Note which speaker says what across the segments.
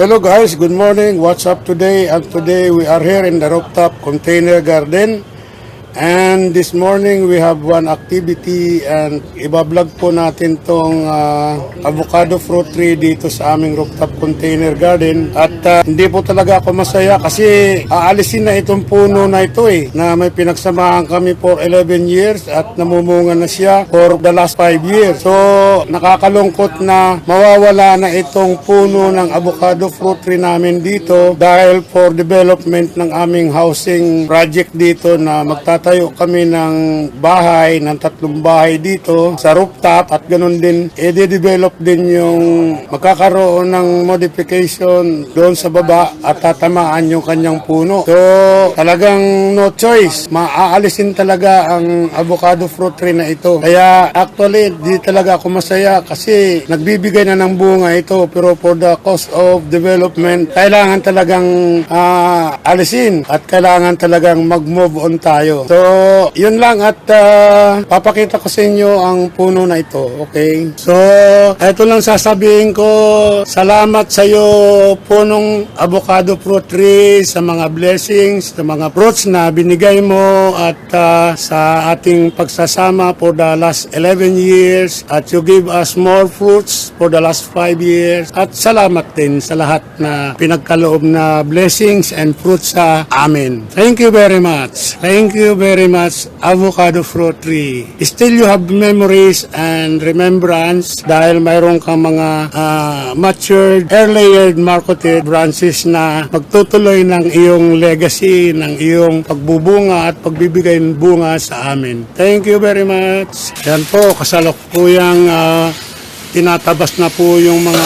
Speaker 1: hello guys, good morning. What's up today? And today we are here in the rooftop container garden. And this morning we have one activity and ibablog po natin tong avocado fruit tree dito sa aming rooftop container garden. At hindi po talaga ako masaya kasi aalisin na itong puno na ito na may pinagsamahan kami for 11 years at namumunga na siya for the last 5 years. So nakakalungkot na mawawala na itong puno ng avocado fruit tree namin dito dahil for development ng aming housing project dito na magtatayo kami ng bahay, ng 3 bahay dito sa rooftop at ganun din, i-develop din yung magkakaroon ng modification doon sa baba at tatamaan yung kanyang puno. So, talagang no choice. Maaalisin talaga ang avocado fruit tree na ito. Kaya actually, di talaga ako masaya kasi nagbibigay na ng bunga ito pero for the cost of development, kailangan talagang alisin at kailangan talagang mag-move on tayo. So, yun lang at papakita ko sa inyo ang puno na ito, okay? So, ito lang sasabihin ko, salamat sa iyo punong avocado fruit tree sa mga blessings, sa mga fruits na binigay mo at sa ating pagsasama for the last 11 years at you give us more fruits for the last 5 years at salamat din sa lahat na pinagkaloob na blessings and fruits sa amin. Thank you very much. Thank you very much, avocado fruit tree. Still you have memories and remembrance dahil mayroon kang mga matured, air-layered, marketed branches na magtutuloy ng iyong legacy, ng iyong pagbubunga at pagbibigay ng bunga sa amin. Thank you very much. Yan po, kasalukuyang tinatabas na po yung mga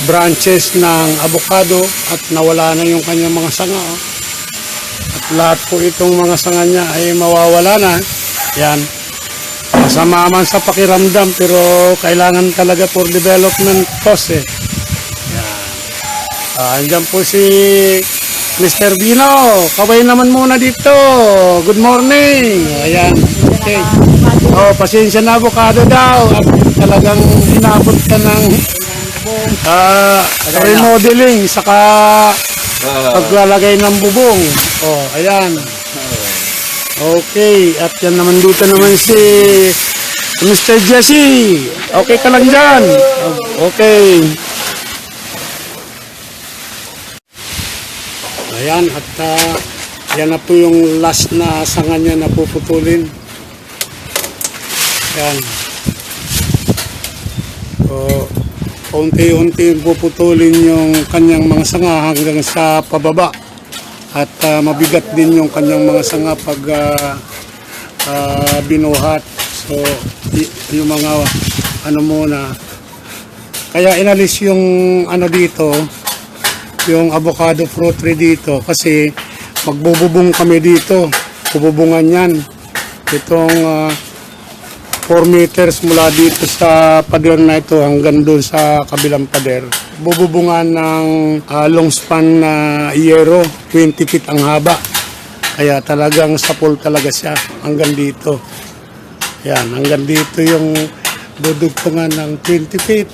Speaker 1: branches ng avocado at nawala na yung kanyang mga sanga. At lahat po itong mga sanga niya ay mawawala na. Yan. Masama man sa pakiramdam pero kailangan talaga for development cost Yan. Andyan po si Mr. Bino. Kaway naman muna dito. Good morning. Ayan. Okay. Pasensya na avocado daw. At talagang inabot ka ng remodeling saka paglalagay ng bubong. Ayan. Okay, at yan naman dito naman si Mr. Jesse. Okay ka lang dyan? Okay. Ayan, at yan na po yung last na sanga niya na puputulin. Ayan. Unti-unti puputulin yung kanyang mga sanga hanggang sa pababa at mabigat din yung kanyang mga sanga pag binuhat. So yung mga muna, kaya inalis yung dito, yung avocado fruit tree dito kasi magbububong kami dito, bububungan yan itong 4 meters mula dito sa pader na ito hanggang doon sa kabilang pader. Bububungan ng long span na yero, 20 feet ang haba. Kaya talagang sapol talaga siya hanggang dito. Yan, hanggang dito yung dudugtungan ng 20 feet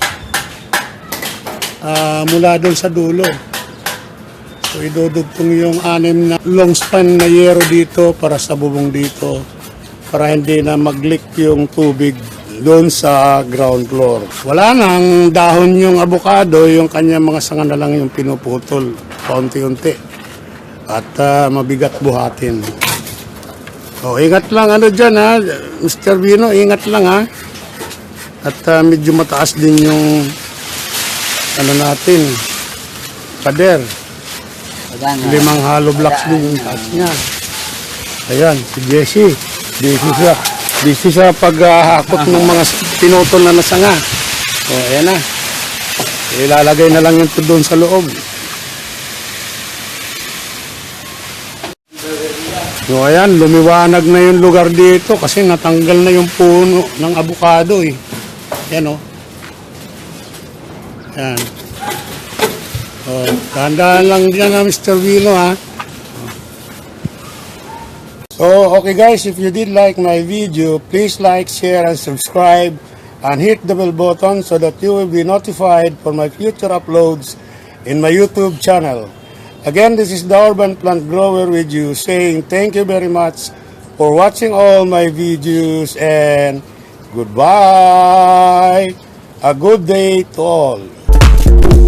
Speaker 1: mula doon sa dulo. So idudugtong yung 6 na long span na yero dito para sa bubong dito, para hindi na mag-leak yung tubig doon sa ground floor. Wala nang dahon yung avocado, yung kanyang mga sanga na lang yung pinuputol paunti-unti at mabigat buhatin. Ingat lang dyan Mr. Bino, ingat lang at medyo mataas din yung natin, pader. 5 hollow blocks din yung taas niya. Ayan, si Jesse. Busy siya paghahakot ng mga pinutol na nasanga. Ayan na. Ilalagay na lang yung doon sa loob. Ayan, lumiwanag na yung lugar dito kasi natanggal na yung puno ng avocado Ayan Ayan. Dahan-dahan lang dyan Mr. Vino So, okay guys, if you did like my video, please like, share, and subscribe. and hit the bell button so that you will be notified for my future uploads in my YouTube channel. Again, this is the Urban Plant Grower with you saying thank you very much for watching all my videos and goodbye. A good day to all.